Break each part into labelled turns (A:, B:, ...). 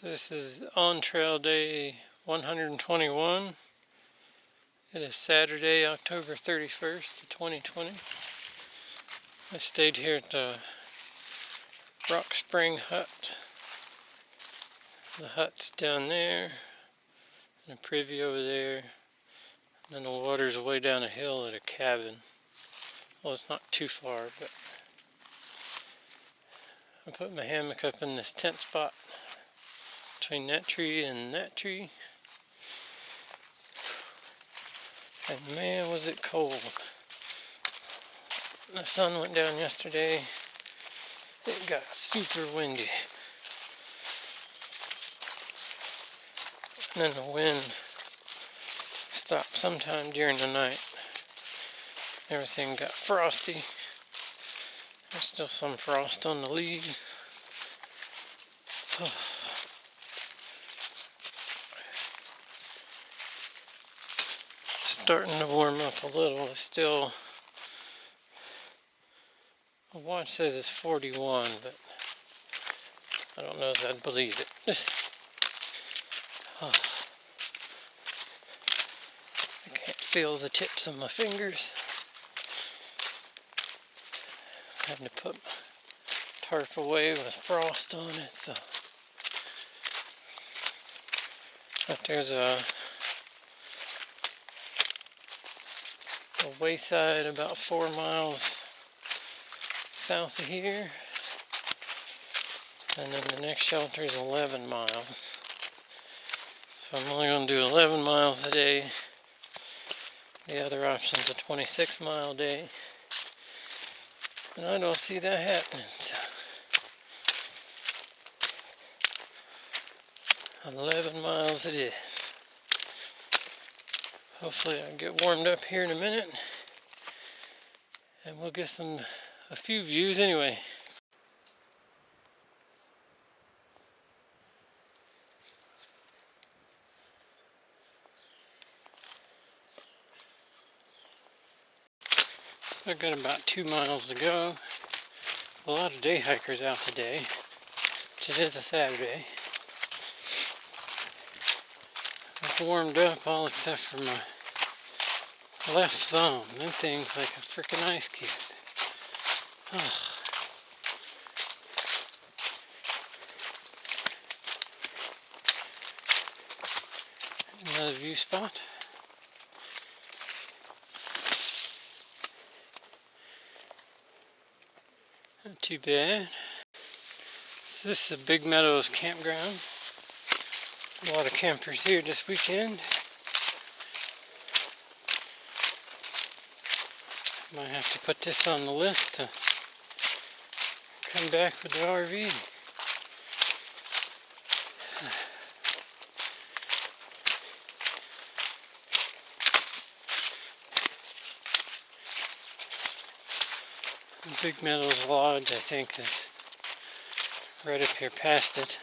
A: So this is on trail day 121. It is Saturday, October 31st, 2020. I stayed here at the Rock Spring Hut. The hut's down there, and a privy over there, and then the water's way down a hill at a cabin. Well, it's not too far, but I put my hammock up in this tent spot between that tree and that tree. And man, was it cold. The sun went down yesterday. It got super windy. And then the wind stopped sometime during the night. Everything got frosty. There's still some frost on the leaves. Starting to warm up a little. It's still, the watch says it's 41, but I don't know if I'd believe it. I can't feel the tips of my fingers. Having to put my tarp away with frost on it. So. But there's a wayside about 4 miles south of here, and then the next shelter is 11 miles. So I'm only going to do 11 miles a day. The other option's a 26-mile day, and I don't see that happening. So 11 miles it is. Hopefully I'll get warmed up here in a minute, and we'll get a few views anyway. I've got about 2 miles to go. A lot of day hikers out today, which it is a Saturday. I've warmed up all except for my left thumb. Them thing's like a freaking ice cube. Another view spot. Not too bad. So this is a Big Meadows campground. A lot of campers here this weekend. Might have to put this on the list to come back with the RV. Big Meadows Lodge, I think, is right up here past it.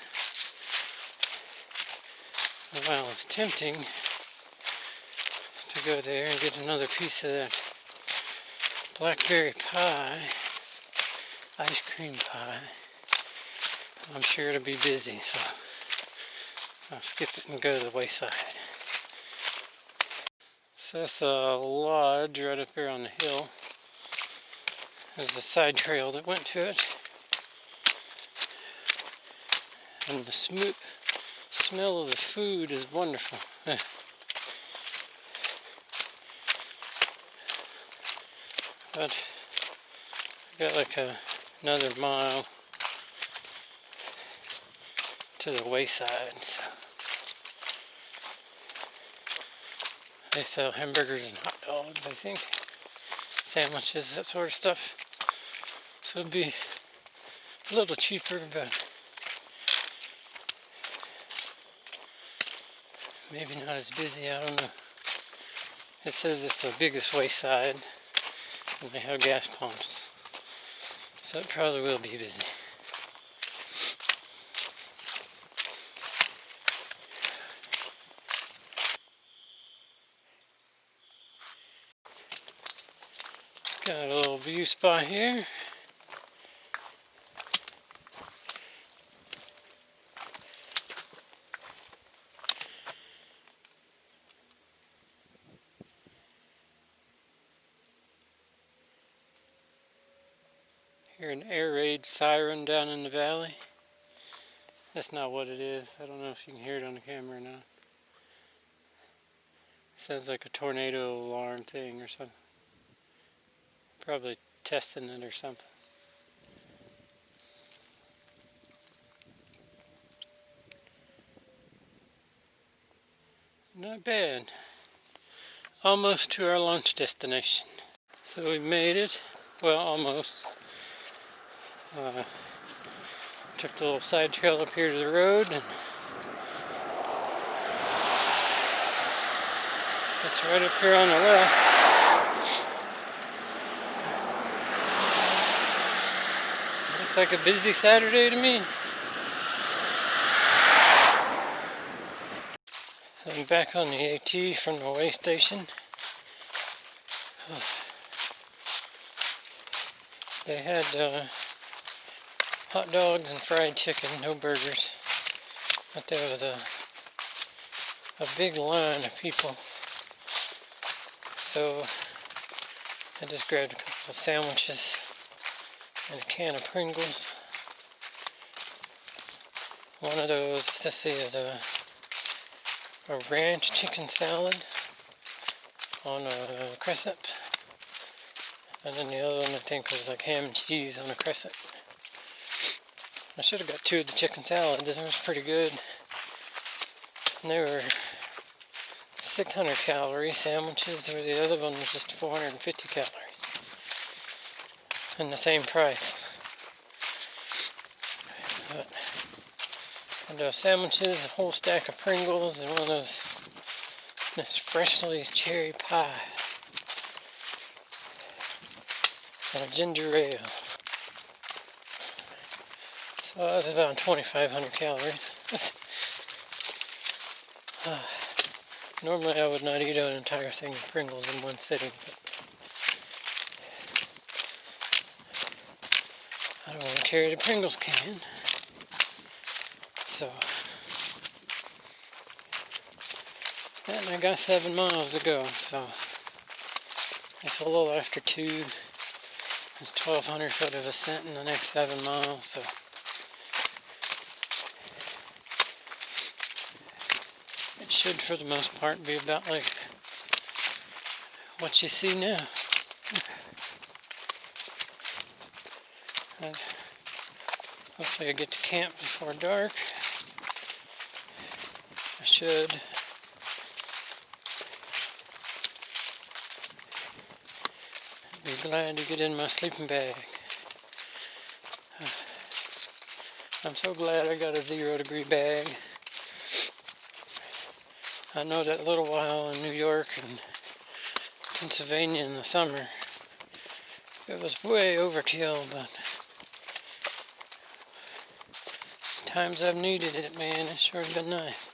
A: Well, it's tempting to go there and get another piece of that blackberry pie, ice cream pie. I'm sure it'll be busy, so I'll skip it and go to the wayside. So that's a lodge right up here on the hill. There's a side trail that went to it. And the smell of the food is wonderful. But I got like another mile to the wayside. So they sell hamburgers and hot dogs, I think. Sandwiches, that sort of stuff. So it'd be a little cheaper, but maybe not as busy, I don't know. It says it's the biggest wayside, and they have gas pumps. So it probably will be busy. Got a little view spot here. Hear an air raid siren down in the valley. That's not what it is. I don't know if you can hear it on the camera or not. Sounds like a tornado alarm thing or something. Probably testing it or something. Not bad. Almost to our lunch destination. So we made it. Well, almost. Took the little side trail up here to the road, and it's right up here on the left. Looks like a busy Saturday to me. I'm back on the AT from the way station. They had hot dogs and fried chicken, no burgers. But there was a big line of people. So I just grabbed a couple of sandwiches and a can of Pringles. One of those, let's see, is a ranch chicken salad on a crescent. And then the other one I think was like ham and cheese on a crescent. I should have got 2 of the chicken salads. This was pretty good. And they were 600 calorie sandwiches, where the other one was just 450 calories. And the same price. But, and those sandwiches, a whole stack of Pringles, and one of those, this freshly cherry pie. And a ginger ale. So that was about 2,500 calories. Normally I would not eat an entire thing of Pringles in one sitting, but I don't want to carry the Pringles can. So, and I got 7 miles to go, so it's a little after 2. It's 1,200 foot of ascent in the next 7 miles, so it should, for the most part, be about like what you see now. And hopefully I get to camp before dark. I should. Be glad to get in my sleeping bag. I'm so glad I got a 0-degree bag. I know that little while in New York and Pennsylvania in the summer, it was way overkill, but times I've needed it, man, it's sure been nice.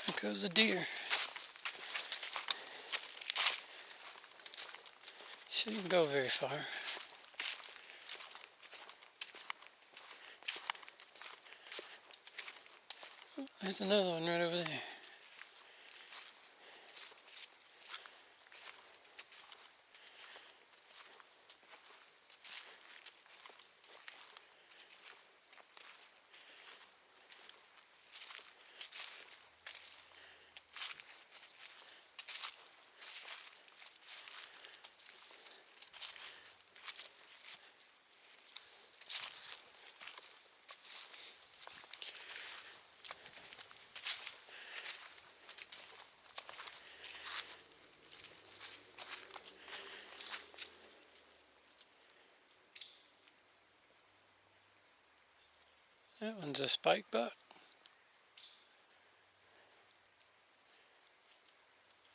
A: There goes a deer. Shouldn't go very far. Oh, there's another one right over there. That one's a spike buck.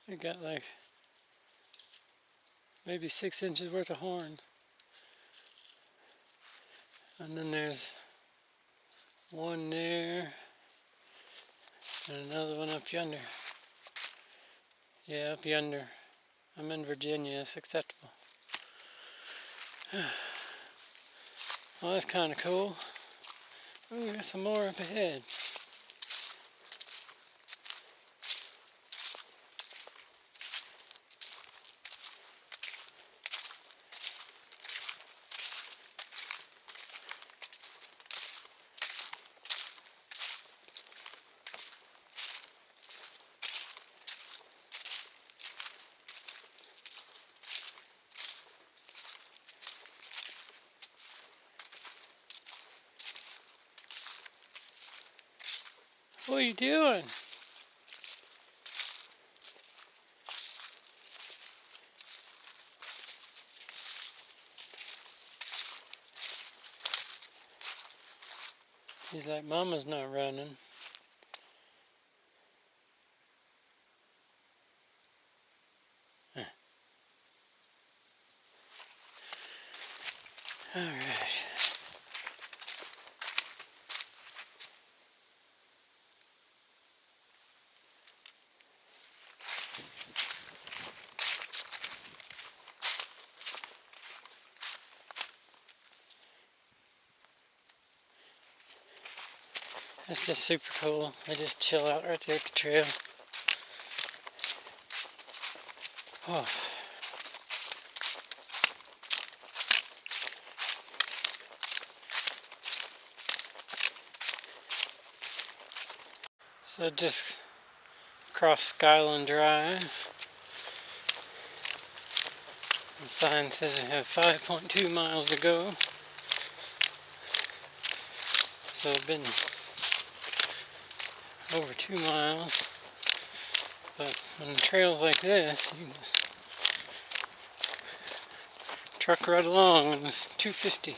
A: It got like maybe 6 inches worth of horn. And then there's one there and another one up yonder. Yeah, up yonder. I'm in Virginia, it's acceptable. Well, that's kind of cool. Oh, we got some more up ahead. What are you doing? He's like, Mama's not running. Alright. That's just super cool. I just chill out right there at the trail. Oh. So just cross Skyland Drive. The sign says I have 5.2 miles to go. So I've been over 2 miles. But on trails like this, you can just truck right along and it's 250.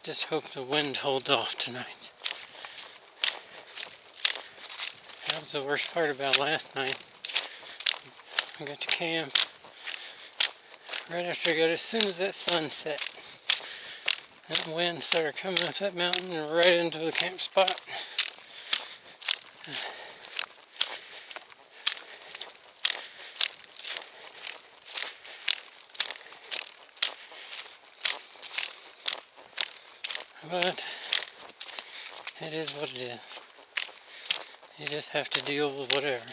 A: Just hope the wind holds off tonight. That was the worst part about last night. I got to camp right after I got, as soon as that sun set. That wind started coming up that mountain and right into the camp spot. But it is what it is. You just have to deal with whatever.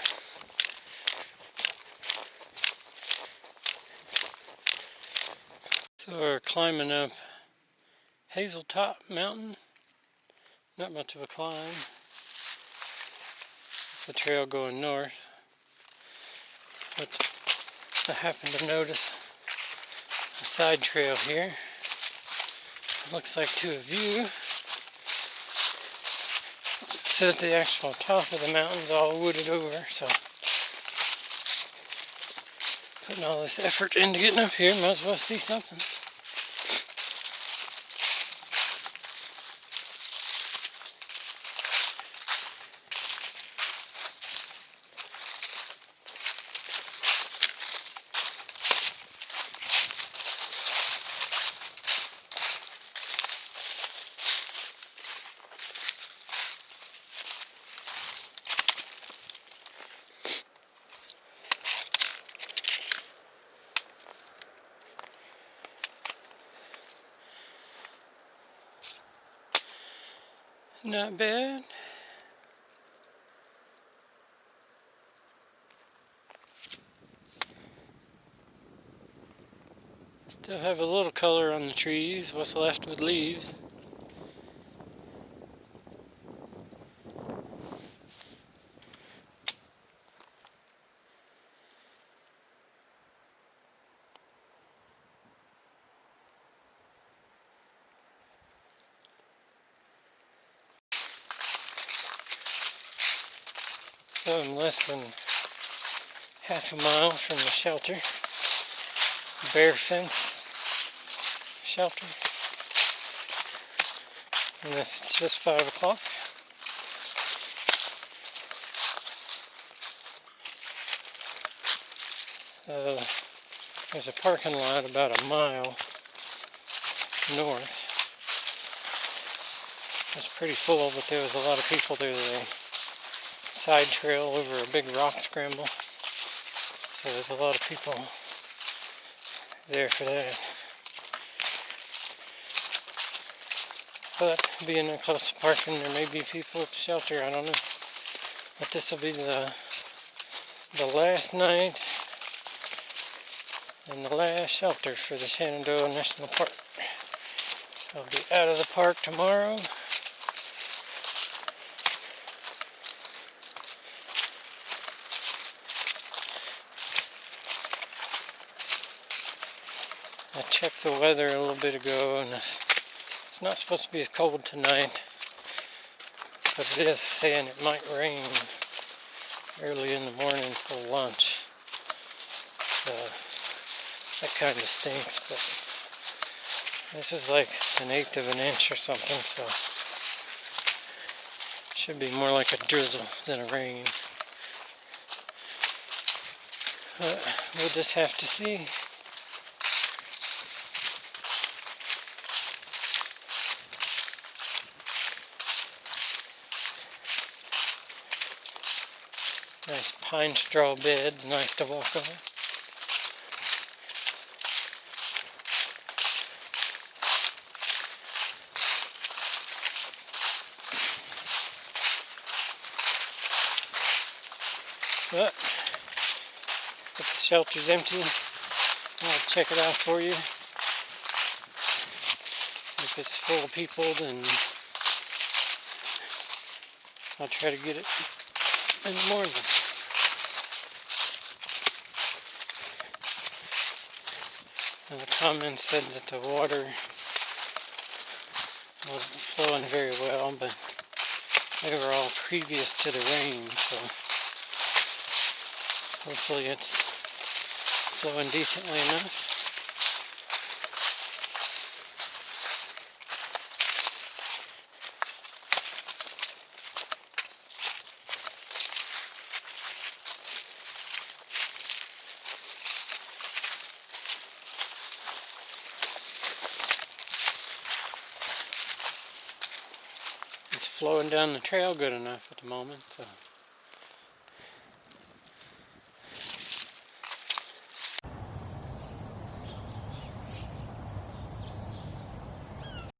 A: So we're climbing up Hazeltop Mountain. Not much of a climb. It's the trail going north. But I happened to notice a side trail here. It looks like to a view. It says the actual top of the mountain's all wooded over, so putting all this effort into getting up here, might as well see something. Not bad. Still have a little color on the trees, what's left with leaves. So I'm less than half a mile from the shelter. Bear fence shelter. And it's just 5 o'clock. There's a parking lot about a mile north. It's pretty full, but there was a lot of people there today. Side trail over a big rock scramble. So there's a lot of people there for that. But being that close to parking, there may be people at the shelter, I don't know. But this will be the last night and the last shelter for the Shenandoah National Park. I'll be out of the park tomorrow. I checked the weather a little bit ago, and it's not supposed to be as cold tonight, but it is saying it might rain early in the morning for lunch. So that kind of stinks, but this is like 1/8 of an inch or something, so it should be more like a drizzle than a rain. But we'll just have to see. Nice pine straw beds, nice to walk on. But if the shelter's empty, I'll check it out for you. If it's full of people, then I'll try to get it in the morning. And the comments said that the water wasn't flowing very well, but they were all previous to the rain, so hopefully it's flowing decently enough. It's flowing down the trail good enough at the moment, so